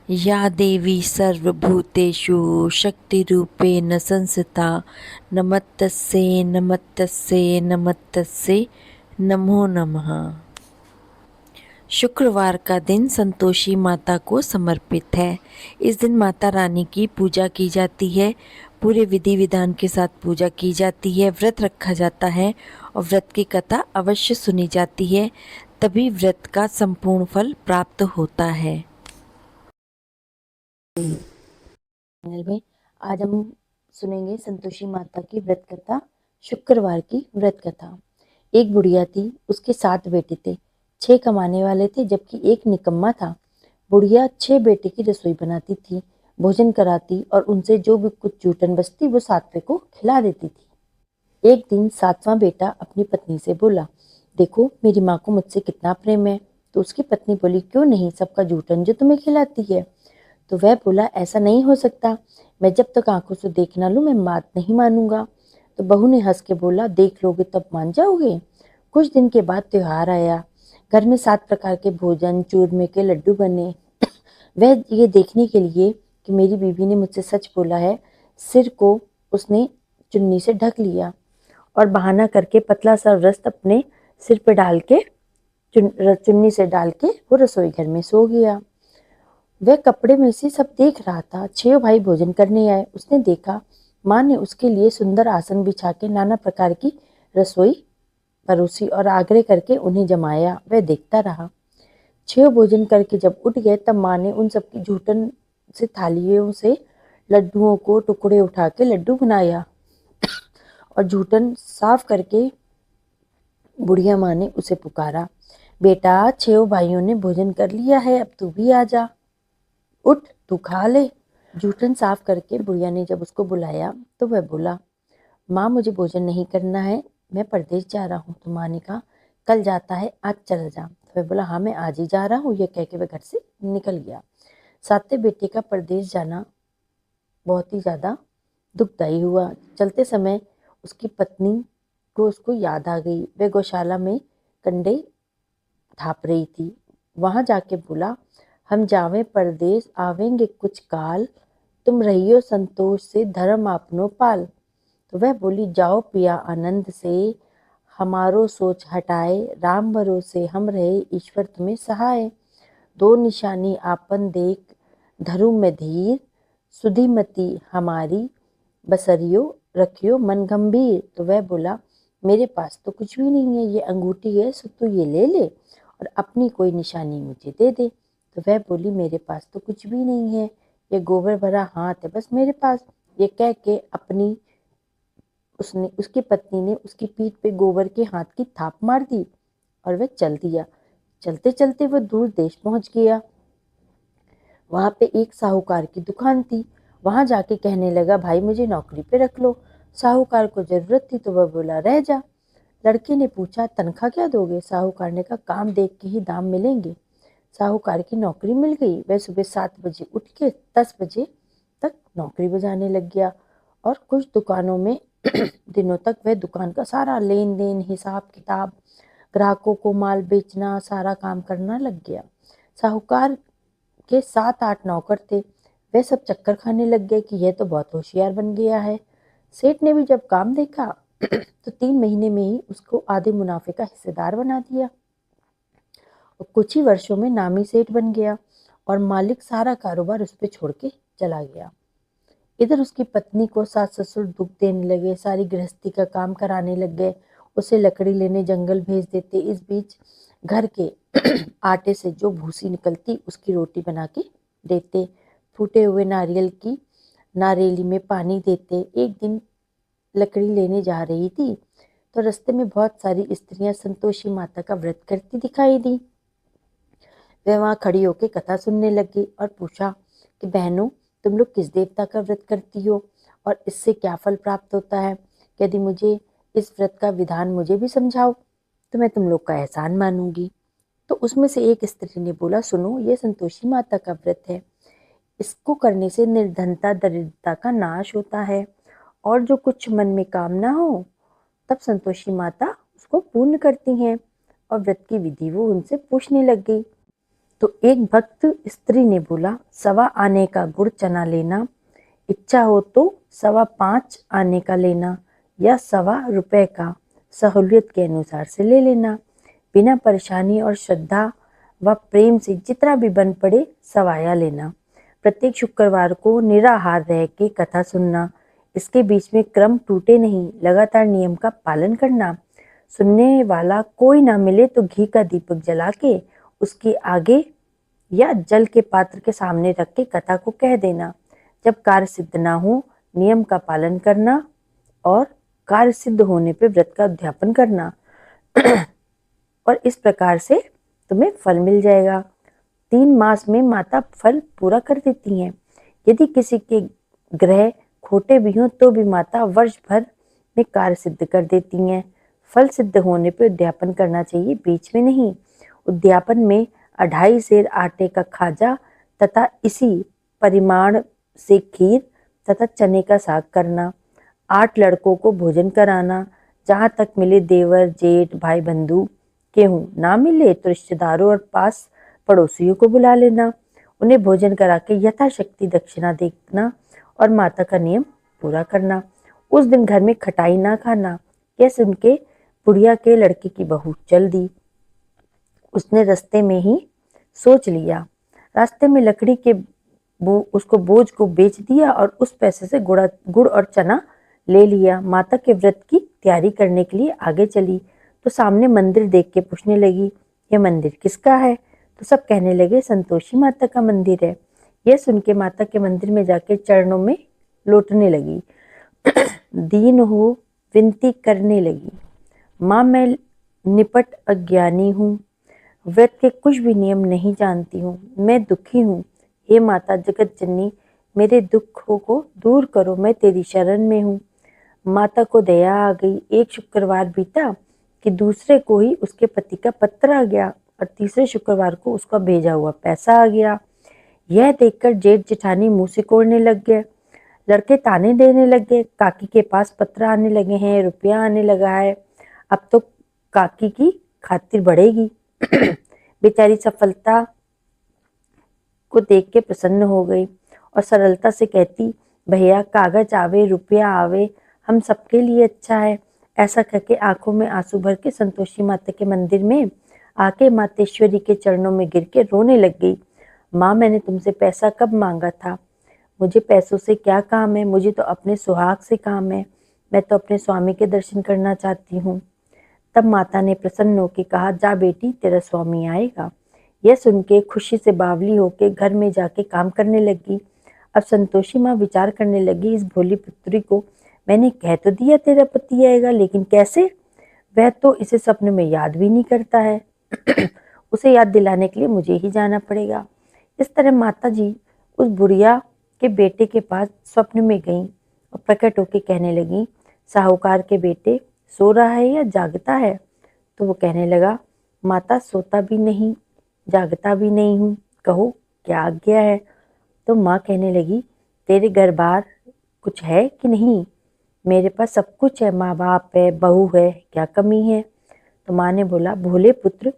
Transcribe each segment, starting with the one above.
या देवी सर्वभूतेषु शक्तिरूपेण संस्थिता नमस्तस्यै नमस्तस्यै नमस्तस्यै नमो नमः। शुक्रवार का दिन संतोषी माता को समर्पित है। इस दिन माता रानी की पूजा की जाती है। पूरे विधि विधान के साथ पूजा की जाती है, व्रत रखा जाता है और व्रत की कथा अवश्य सुनी जाती है, तभी व्रत का संपूर्ण फल प्राप्त होता है। चैनल में आज हम सुनेंगे संतोषी माता की व्रत कथा, शुक्रवार की व्रत कथा। एक बुढ़िया थी, उसके 7 बेटे थे। 6 कमाने वाले थे जबकि एक निकम्मा था। बुढ़िया 6 बेटे की रसोई बनाती थी, भोजन कराती और उनसे जो भी कुछ जूठन बचती वो 7वें को खिला देती थी। एक दिन 7वां बेटा अपनी पत्नी से बोला, देखो मेरी माँ को मुझसे कितना प्रेम है। तो उसकी पत्नी बोली, क्यों नहीं, सबका जूठन जो तुम्हें खिलाती है। तो वह बोला, ऐसा नहीं हो सकता, मैं जब तक आंखों से देख ना लूं मैं बात नहीं मानूंगा। तो बहू ने हंस के बोला, देख लोगे तब मान जाओगे। कुछ दिन के बाद त्योहार आया। घर में 7 प्रकार के भोजन, चूरमे के लड्डू बने। वह ये देखने के लिए कि मेरी बीवी ने मुझसे सच बोला है, सिर को उसने चुन्नी से ढक लिया और बहाना करके पतला सा रस्त अपने सिर पे डाल के चुन्नी से डाल के वो रसोई घर में सो गया। वह कपड़े में से सब देख रहा था। 6 भाई भोजन करने आए। उसने देखा माँ ने उसके लिए सुंदर आसन बिछा के नाना प्रकार की रसोई परोसी और आग्रह करके उन्हें जमाया। वह देखता रहा। 6 भोजन करके जब उठ गए तब माँ ने उन सबकी जूठन से थालियों से लड्डुओं को टुकड़े उठा के लड्डू बनाया और जूठन साफ करके बुढ़िया माँ ने उसे पुकारा, बेटा 6 भाइयों ने भोजन कर लिया है, अब तू भी आ जा, उठ तू खा ले। जूठन साफ करके बुढ़िया ने जब उसको बुलाया तो वह बोला, माँ मुझे भोजन नहीं करना है, मैं परदेश जा रहा हूँ। तो माँ ने कहा, कल जाता है, आज चला जा। तो वह बोला, हाँ मैं आज ही जा रहा हूँ। यह कह के वह घर से निकल गया। 7वें बेटे का परदेश जाना बहुत ही ज्यादा दुखदायी हुआ। चलते समय उसकी पत्नी को उसको याद आ गई। वह गौशाला में कंडे थाप रही थी। वहां जाके बोला, हम जावें परदेस आवेंगे कुछ काल, तुम रहियो संतोष से धर्म आपनो पाल। तो वह बोली, जाओ पिया आनंद से, हमारो सोच हटाए, राम भरोसे हम रहे, ईश्वर तुम्हें सहाय। 2 निशानी आपन देख, धरु में धीर, सुधीमती हमारी, बसरियो रखियो मन गंभीर। तो वह बोला, मेरे पास तो कुछ भी नहीं है, ये अंगूठी है, सो तू ये ले ले और अपनी कोई निशानी मुझे दे दे। तो वह बोली, मेरे पास तो कुछ भी नहीं है, ये गोबर भरा हाथ है बस मेरे पास। ये कह के उसकी पत्नी ने उसकी पीठ पे गोबर के हाथ की थाप मार दी और वह चल दिया। चलते चलते वह दूर देश पहुंच गया। वहां पे एक साहूकार की दुकान थी। वहां जाके कहने लगा, भाई मुझे नौकरी पे रख लो। साहूकार को जरूरत थी तो वह बोला, रह जा। लड़के ने पूछा, तनख्वाह क्या दोगे। साहूकार ने कहा, काम देख के ही दाम मिलेंगे। साहूकार की नौकरी मिल गई। वह सुबह 7 बजे उठ के 10 बजे तक नौकरी बजाने लग गया और कुछ दुकानों में दिनों तक वह दुकान का सारा लेन देन, हिसाब किताब, ग्राहकों को माल बेचना, सारा काम करना लग गया। साहूकार के 7-8 नौकर थे। वे सब चक्कर खाने लग गए कि यह तो बहुत होशियार बन गया है। सेठ ने भी जब काम देखा तो 3 महीने में ही उसको आधे मुनाफे का हिस्सेदार बना दिया और कुछ ही वर्षों में नामी सेठ बन गया और मालिक सारा कारोबार उस पर छोड़ के चला गया। इधर उसकी पत्नी को सास ससुर दुख देने लगे, सारी गृहस्थी का काम कराने लग गए, उसे लकड़ी लेने जंगल भेज देते। इस बीच घर के आटे से जो भूसी निकलती उसकी रोटी बना के देते, फूटे हुए नारियल की नारेली में पानी देते। एक दिन लकड़ी लेने जा रही थी तो रास्ते में बहुत सारी स्त्रियां संतोषी माता का व्रत करती दिखाई दी। वह वहां खड़ी होकर कथा सुनने लगी और पूछा कि बहनों, तुम लोग किस देवता का व्रत करती हो और इससे क्या फल प्राप्त होता है। यदि मुझे इस व्रत का विधान मुझे भी समझाओ तो मैं तुम लोग का एहसान मानूंगी। तो उसमें से एक स्त्री ने बोला, सुनो, ये संतोषी माता का व्रत है। इसको करने से निर्धनता दरिद्रता का नाश होता है और जो कुछ मन में कामना हो तब संतोषी माता उसको पूर्ण करती हैं। और व्रत की विधि वो उनसे पूछने लग गई। तो एक भक्त स्त्री ने बोला, 1.25 आने का गुड़ चना लेना, इच्छा हो तो 5.25 आने का लेना, या 1.25 रुपए का सहूलियत के अनुसार से ले लेना। बिना परेशानी और श्रद्धा व प्रेम से जितना भी बन पड़े सवाया लेना। प्रत्येक शुक्रवार को निराहार रह के कथा सुनना, इसके बीच में क्रम टूटे नहीं, लगातार नियम का पालन करना। सुनने वाला कोई ना मिले तो घी का दीपक जला के उसके आगे या जल के पात्र के सामने रख के कथा को कह देना। जब कार्य सिद्ध ना हो, नियम का पालन करना और कार्य सिद्ध होने पे व्रत का उद्यापन करना और इस प्रकार से तुम्हें फल मिल जाएगा। 3 मास में माता फल पूरा कर देती हैं। यदि किसी के ग्रह खोटे भी हों तो भी माता वर्ष भर में कार्य सिद्ध कर देती हैं। फल सिद्ध होने पे उद्यापन करना चाहिए, बीच में नहीं। उद्यापन में 2.5 सेर आटे का खाजा तथा इसी परिमाण से खीर तथा चने का साग करना। 8 लड़कों को भोजन कराना, जहाँ तक मिले देवर जेठ भाई बंधु गेहूं, ना मिले तो रिश्तेदारों और पास पड़ोसियों को बुला लेना। उन्हें भोजन करा के यथाशक्ति दक्षिणा देना और माता का नियम पूरा करना। उस दिन घर में खटाई ना खाना। यह सुन के बुढ़िया के लड़के की बहू चल दी। उसने रास्ते में ही सोच लिया। रास्ते में लकड़ी के उसको बोझ को बेच दिया और उस पैसे से गुड़ और चना ले लिया। माता के व्रत की तैयारी करने के लिए आगे चली तो सामने मंदिर देख के पूछने लगी, यह मंदिर किसका है? तो सब कहने लगे, संतोषी माता का मंदिर है। यह सुन के माता के मंदिर में जाके चरणों में लौटने लगी। दीन हो विनती करने लगी, माँ मैं निपट अज्ञानी हूँ, व्रत के कुछ भी नियम नहीं जानती हूँ, मैं दुखी हूँ। हे माता जगत जननी, मेरे दुखों को दूर करो, मैं तेरी शरण में हूँ। माता को दया आ गई। एक शुक्रवार बीता कि दूसरे को ही उसके पति का पत्र आ गया और तीसरे शुक्रवार को उसका भेजा हुआ पैसा आ गया। यह देखकर जेठ जेठानी मुंह सिकोड़ने लग गए। लड़के ताने देने लग गए, काकी के पास पत्र आने लगे हैं, रुपया आने लगा है, अब तो काकी की खातिर बढ़ेगी। बेचारी सफलता को देख के प्रसन्न हो गई और सरलता से कहती, भैया कागज आवे रुपया आवे, हम सबके लिए अच्छा है। ऐसा करके आंखों में आंसू भर के संतोषी माता के मंदिर में आके मातेश्वरी के चरणों में गिर के रोने लग गई। माँ मैंने तुमसे पैसा कब मांगा था? मुझे पैसों से क्या काम है, मुझे तो अपने सुहाग से काम है, मैं तो अपने स्वामी के दर्शन करना चाहती हूँ। तब माता ने प्रसन्न होकर कहा, जा बेटी तेरा स्वामी आएगा। यह सुन के खुशी से बावली होके घर में जाके काम करने लगी। अब संतोषी माँ विचार करने लगी, इस भोली पुत्री को मैंने कह तो दिया तेरा पति आएगा, लेकिन कैसे? वह तो इसे सपने में याद भी नहीं करता है। उसे याद दिलाने के लिए मुझे ही जाना पड़ेगा। इस तरह माता जी उस बुढ़िया के बेटे के पास स्वप्न में गईं और प्रकट होकर कहने लगी, साहूकार के बेटे सो रहा है या जागता है? तो वो कहने लगा, माता सोता भी नहीं जागता भी नहीं हूँ, कहो क्या आज्ञा है? तो माँ कहने लगी, तेरे घर बार कुछ है कि नहीं? मेरे पास सब कुछ है, माँ बाप है, बहू है, क्या कमी है? तो माँ ने बोला, भोले पुत्र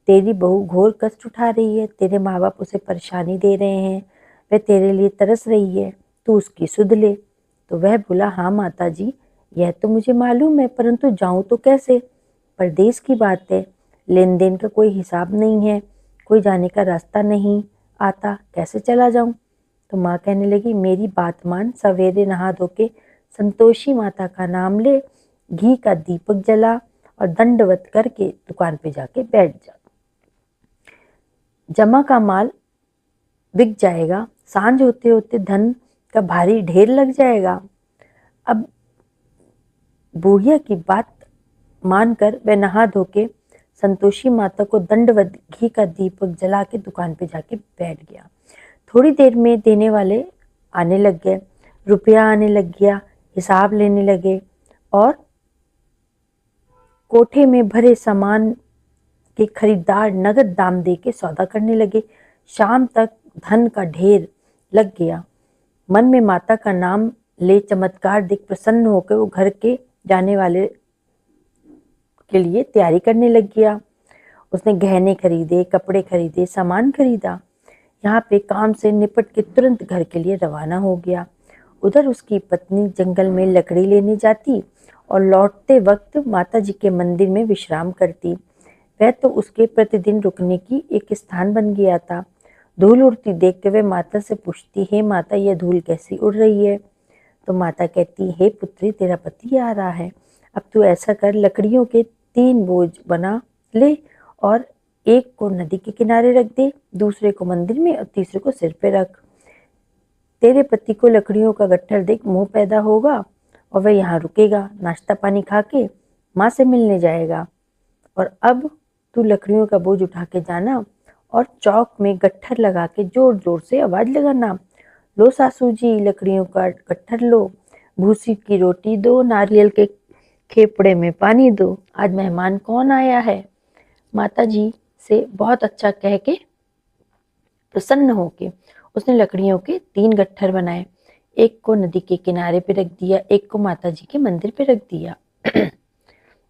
तेरी बहू घोर कष्ट उठा रही है, तेरे माँ बाप उसे परेशानी दे रहे हैं, वह तेरे लिए तरस रही है, तू उसकी सुध ले। तो वह बोला, हाँ माता जी यह तो मुझे मालूम है, परंतु जाऊं तो कैसे? परदेश की बात है, लेन देन का कोई हिसाब नहीं है, कोई जाने का रास्ता नहीं आता, कैसे चला जाऊं? तो माँ कहने लगी, मेरी बात मान, सवेरे नहा धो के संतोषी माता का नाम ले, घी का दीपक जला और दंडवत करके दुकान पे जाके बैठ जा। जमा का माल बिक जाएगा, सांझ होते होते धन का भारी ढेर लग जाएगा। अब बुढ़िया की बात मानकर वह नहा धो के संतोषी माता को दंडवत घी का दीपक जला के दुकान पे जाके बैठ गया। थोड़ी देर में देने वाले आने लग गए, रुपया आने लग गया, हिसाब लेने लगे और कोठे में भरे सामान के खरीदार नगद दाम दे के सौदा करने लगे। शाम तक धन का ढेर लग गया। मन में माता का नाम ले चमत्कार देख प्रसन्न होकर वो घर के जाने वाले के लिए तैयारी करने लग गया। उसने गहने खरीदे, कपड़े खरीदे, सामान खरीदा। यहाँ पे काम से निपट के तुरंत घर के लिए रवाना हो गया। उधर उसकी पत्नी जंगल में लकड़ी लेने जाती और लौटते वक्त माता जी के मंदिर में विश्राम करती। वह तो उसके प्रतिदिन रुकने की एक स्थान बन गया था। धूल उड़ती देख के वह माता से पूछती, हे माता, यह धूल कैसी उड़ रही है? तो माता कहती, हे पुत्री, तेरा पति आ रहा है। अब तू ऐसा कर, लकड़ियों के 3 बोझ बना ले और एक को नदी के किनारे रख दे, दूसरे को मंदिर में और तीसरे को सिर पे रख। तेरे पति को लकड़ियों का गट्ठर देख मोह पैदा होगा और वह यहाँ रुकेगा, नाश्ता पानी खा के माँ से मिलने जाएगा। और अब तू लकड़ियों का बोझ उठा के जाना और चौक में गट्ठर लगा के जोर जोर से आवाज लगाना, लो सासू जी, लकड़ियों का गट्ठर लो, भूसी की रोटी दो, नारियल के खेपड़े में पानी दो, आज मेहमान कौन आया है। माता जी से बहुत अच्छा कह के प्रसन्न होके उसने लकड़ियों के 3 गट्ठर बनाए। एक को नदी के किनारे पे रख दिया, एक को माता जी के मंदिर पे रख दिया।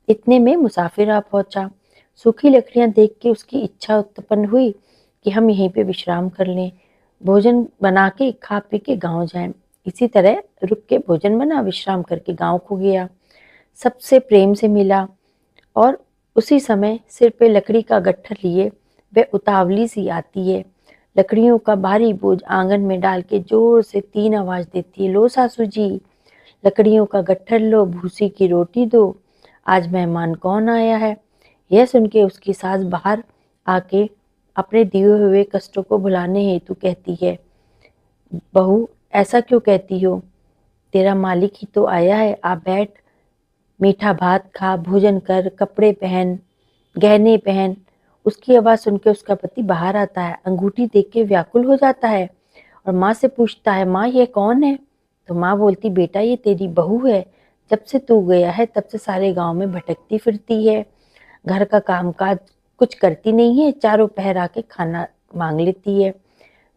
इतने में मुसाफिर आ पहुंचा। सूखी लकड़ियां देख के उसकी इच्छा उत्पन्न हुई कि हम यहीं पे विश्राम कर लें, भोजन बना के खा पी के गांव जाएं। इसी तरह रुक के भोजन बना, विश्राम करके गांव को गया। सबसे प्रेम से मिला और उसी समय सिर पे लकड़ी का गट्ठर लिए वह उतावली सी आती है। लकड़ियों का भारी बोझ आंगन में डाल के जोर से 3 आवाज देती है, लो सासू जी, लकड़ियों का गट्ठर लो, भूसी की रोटी दो, आज मेहमान कौन आया है। यह सुन के उसकी सास बाहर आके अपने दिए हुए कष्टों को भुलाने हेतु कहती है, बहू ऐसा क्यों कहती हो, तेरा मालिक ही तो आया है, आप बैठ, मीठा भात खा, भोजन कर, कपड़े पहन, गहने पहन। उसकी आवाज सुन के उसका पति बाहर आता है, अंगूठी देख के व्याकुल हो जाता है और माँ से पूछता है, माँ ये कौन है? तो माँ बोलती, बेटा ये तेरी बहू है, जब से तू गया है तब से सारे गांव में भटकती फिरती है, घर का कामकाज कुछ करती नहीं है, चारों पहर आके खाना मांग लेती है।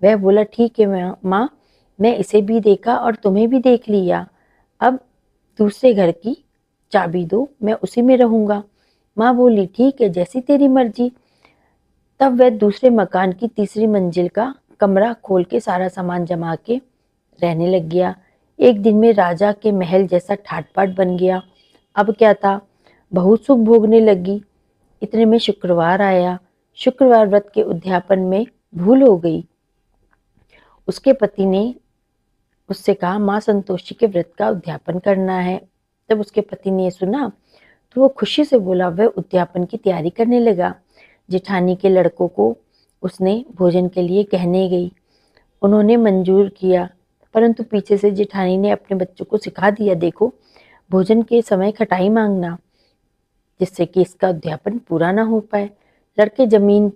वह बोला, ठीक है माँ, मैं इसे भी देखा और तुम्हें भी देख लिया, अब दूसरे घर की चाबी दो, मैं उसी में रहूंगा। माँ बोली, ठीक है, जैसी तेरी मर्जी। तब वह दूसरे मकान की तीसरी मंजिल का कमरा खोल के सारा सामान जमा के रहने लग गया। एक दिन में राजा के महल जैसा ठाट-बाट बन गया। अब क्या था, बहुत सुख भोगने लगी। इतने में शुक्रवार आया। शुक्रवार व्रत के उद्यापन में भूल हो गई। उसके पति ने उससे कहा, माँ संतोषी के व्रत का उद्यापन करना है। जब उसके पति ने सुना तो वो खुशी से बोला, वह उद्यापन की तैयारी करने लगा। जेठानी के लड़कों को उसने भोजन के लिए कहने गई। उन्होंने मंजूर किया, परंतु पीछे से जेठानी ने अपने बच्चों को सिखा दिया, देखो भोजन के समय खटाई मांगना, जिससे कि इसका उद्यापन पूरा ना हो पाए। लड़के जमीन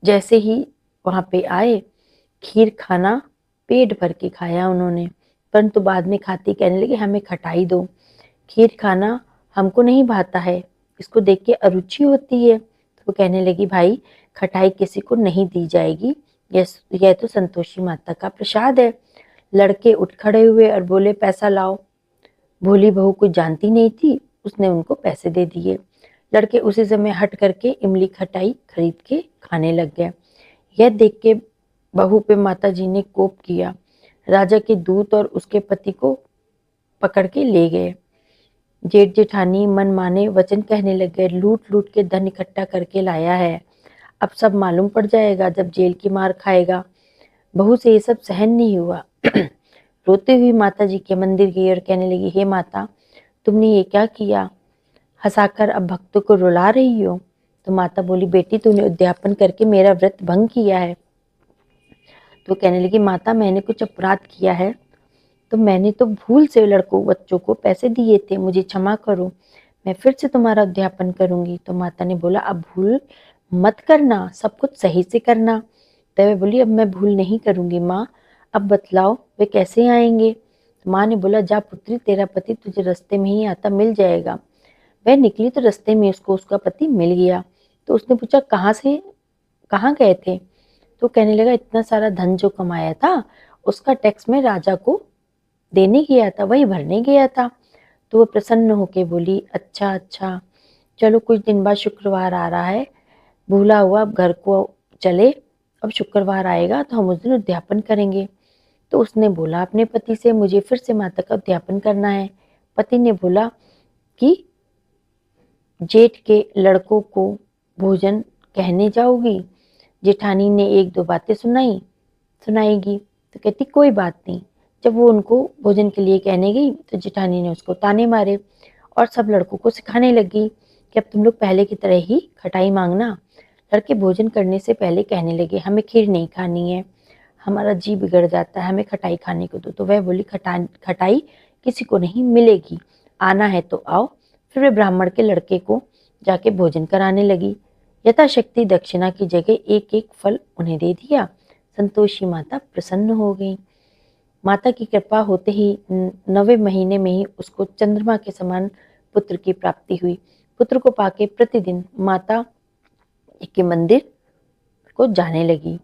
जैसे ही वहां पे आए, खीर खाना पेट भर के खाया उन्होंने, परंतु बाद में खाते कहने लगे, हमें खटाई दो, खीर खाना हमको नहीं भाता है, इसको देख के अरुचि होती है। तो वो कहने लगी, भाई खटाई किसी को नहीं दी जाएगी, यह तो संतोषी माता का प्रसाद है। लड़के उठ खड़े हुए और बोले, पैसा लाओ। भोली बहू कुछ जानती नहीं थी, उसने उनको पैसे दे दिए। लड़के उसी समय हट करके इमली खटाई खरीद के खाने लग गए। यह देख के बहू पे माता जी ने कोप किया। राजा के दूत और उसके पति को पकड़ के ले गए। जेठ जेठानी मन माने वचन कहने लग गए, लूट लूट के धन इकट्ठा करके लाया है, अब सब मालूम पड़ जाएगा जब जेल की मार खाएगा। बहू से ये सब सहन नहीं हुआ। रोती हुई माता जी के मंदिर गई और कहने लगी, हे माता, तुमने ये क्या किया, हंसाकर अब भक्तों को रुला रही हो। तो माता बोली, बेटी तूने उद्यापन करके मेरा व्रत भंग किया है। तो कहने लगी, माता मैंने कुछ अपराध किया है, तो मैंने तो भूल से लड़कों बच्चों को पैसे दिए थे, मुझे क्षमा करो, मैं फिर से तुम्हारा अध्यापन करूंगी। तो माता ने बोला, अब भूल मत करना, सब कुछ सही से करना। तो वह बोली, अब मैं भूल नहीं करूंगी माँ, अब बतलाओ वे कैसे आएंगे। तो माँ ने बोला, जा पुत्री, तेरा पति तुझे रास्ते में ही आता मिल जाएगा। वह निकली तो रास्ते में उसको उसका पति मिल गया। तो उसने पूछा, कहाँ गए थे? तो कहने लगा, इतना सारा धन जो कमाया था उसका टैक्स में राजा को देने गया था, वही भरने गया था। तो वो प्रसन्न होके बोली, अच्छा अच्छा, चलो कुछ दिन बाद शुक्रवार आ रहा है, भूला हुआ अब घर को चले, अब शुक्रवार आएगा तो हम उस दिन उद्यापन करेंगे। तो उसने बोला अपने पति से, मुझे फिर से माता का उद्यापन करना है। पति ने बोला कि जेठ के लड़कों को भोजन कहने जाओगी? जेठानी ने एक दो बातें सुनाएगी। तो कहती कोई बात नहीं। जब वो उनको भोजन के लिए कहने गई तो जेठानी ने उसको ताने मारे और सब लड़कों को सिखाने लगी कि अब तुम लोग पहले की तरह ही खटाई मांगना। लड़के भोजन करने से पहले कहने लगे हमें खीर नहीं खानी है, हमारा जी बिगड़ जाता है, हमें खटाई खाने को दो। तो वह बोली खटाई किसी को नहीं मिलेगी, आना है तो आओ। फिर वे ब्राह्मण के लड़के को जाके भोजन कराने लगी। यथाशक्ति दक्षिणा की जगह एक एक फल उन्हें दे दिया। संतोषी माता प्रसन्न हो गई। माता की कृपा होते ही 9वें महीने में ही उसको चंद्रमा के समान पुत्र की प्राप्ति हुई। पुत्र को पाके प्रतिदिन माता के मंदिर को जाने लगी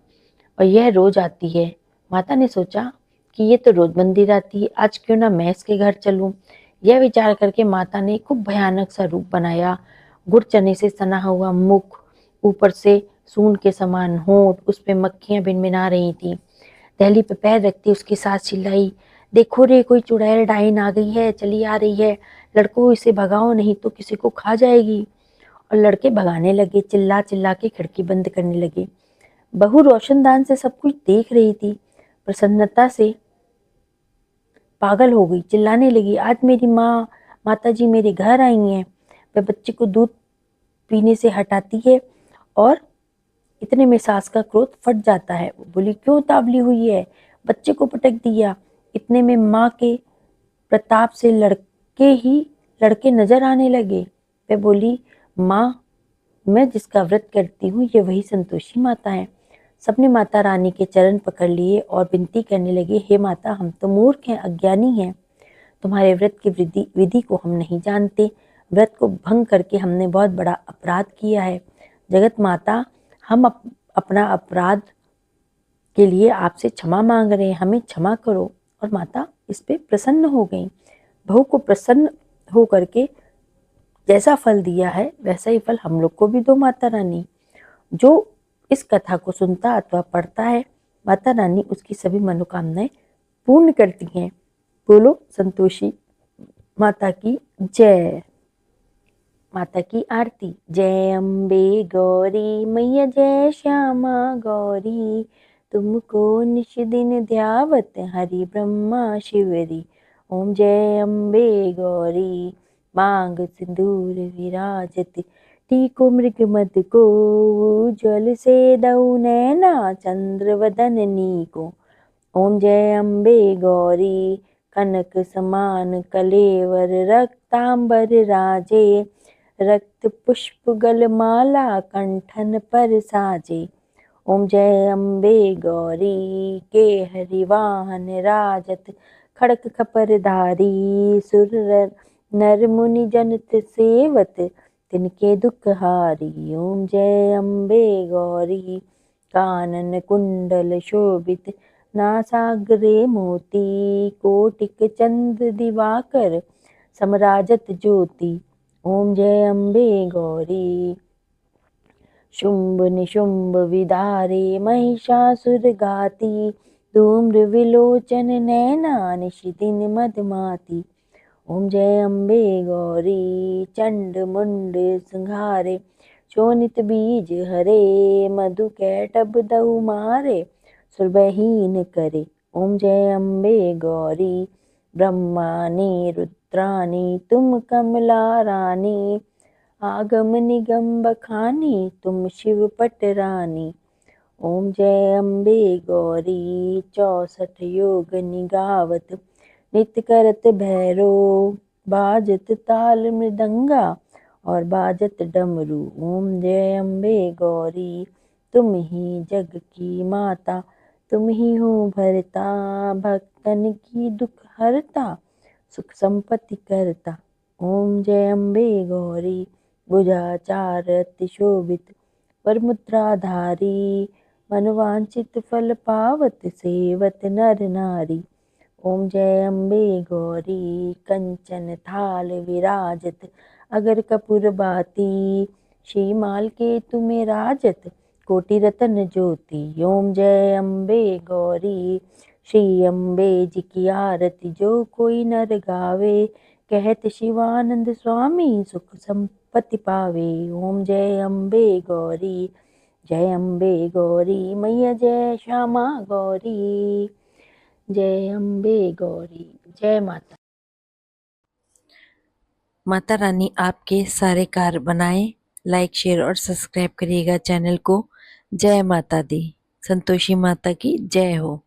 और यह रोज आती है। माता ने सोचा कि ये तो रोज मंदिर आती है, आज क्यों ना मैं इसके घर चलूं। यह विचार करके माता ने खूब भयानक सा रूप बनाया। गुड़ चने से सना हुआ मुख, ऊपर से सूंड के समान होंठ, उस पे मक्खियां भिनभिना रही थी। दहली पे पैर रखती उसके साथ चिल्लाई, देखो रे कोई चुड़ैल डाइन आ गई है, चली आ रही है, लड़कों इसे भगाओ नहीं तो किसी को खा जाएगी। और लड़के भगाने लगे, चिल्ला चिल्ला के खिड़की बंद करने लगे। बहू रोशनदान से सब कुछ देख रही थी, प्रसन्नता से पागल हो गई, चिल्लाने लगी, आज मेरी माता जी मेरे घर आई हैं। वह बच्चे को दूध पीने से हटाती है और इतने में सास का क्रोध फट जाता है। वो बोली क्यों तावली हुई है, बच्चे को पटक दिया। इतने में माँ के प्रताप से लड़के नजर आने लगे। वह बोली माँ, मैं जिसका व्रत करती हूँ ये वही संतोषी माता है। सबने माता रानी के चरण पकड़ लिए और विनती करने लगे, हे माता, हम तो मूर्ख हैं, अज्ञानी हैं, तुम्हारे व्रत की विधि को हम नहीं जानते। व्रत को भंग करके हमने बहुत बड़ा अपराध किया है। जगत माता, हम अपना अपराध के लिए आपसे क्षमा मांग रहे हैं, हमें क्षमा करो। और माता इस पे प्रसन्न हो गई। बहू को प्रसन्न हो करके जैसा फल दिया है वैसा ही फल हम लोग को भी दो माता रानी। जो इस कथा को सुनता अथवा पढ़ता है, माता रानी उसकी सभी मनोकामनाएं पूर्ण करती हैं। बोलो संतोषी माता की जय। माता की आरती। जय अम्बे गौरी मैया, जय श्यामा गौरी, तुमको निश दिन ध्यावत हरि ब्रह्मा शिवरी। ओम जय अम्बे गौरी, मांग सिंदूर विराजत, टीको मृग मद को, उज्ज्वल से दऊ नैना, चंद्र वदन नीको। ओम जय अम्बे गौरी, कनक समान कलेवर, रक्तांबर राजे, रक्त पुष्प गलमाला, कंठन पर साजे। ओम जय अम्बे गौरी, के हरिवाहन राजत, खड़क खपर धारी, सुर नर मुनि जनत सेवत, तिनके दुख हारी। ओम जय अम्बे गौरी, कानन कुंडल शोभित, नासाग्रे मोती, कोटिक चंद्र दिवाकर, समराजत ज्योति। ओम जय अम्बे गौरी, शुंभ निशुंभ विदारे, महिषासुर घाती, धूम्र विलोचन नैना, निशिदिन मदमाती। ओम जय अम्बे गौरी, चंड मुंड संहारे, शोणित बीज हरे, मधु कैटभ दहु मारे, सुरबहीन करे। ओम जय अम्बे गौरी, ब्रह्मानी रुद्रानी, तुम कमला रानी, आगम निगम बखानी, तुम शिव पटरानी। ओम जय अम्बे गौरी, 64 योग निगावत, नित्य करत भैरो, बाजत ताल मृदंगा और बाजत डमरू। ओम जय अम्बे गौरी, तुम ही जग की माता, तुम ही हो भरता, भक्तन की दुख हरता, सुख संपत्ति करता। ओम जय अम्बे गौरी, भुजाचार अति शोभित, पर मुद्राधारी, मनवांचित फल पावत, सेवत नर नारी। ओम जय अम्बे गौरी, कंचन थाल विराजत, अगर कपूर बाती, श्रीमाल के तुम्हें राजत कोटि रतन ज्योति। ओम जय अम्बे गौरी। श्री अम्बे जी की आरती जो कोई नर गावे। कहत शिवानंद स्वामी सुख संपत्ति पावे। ओम जय अम्बे गौरी। जय अम्बे गौरी मैया जय श्यामा गौरी। जय अम्बे गौरी। जय माता। माता रानी आपके सारे कार्य बनाए। लाइक शेयर और सब्सक्राइब करिएगा चैनल को। जय माता दी। संतोषी माता की जय हो।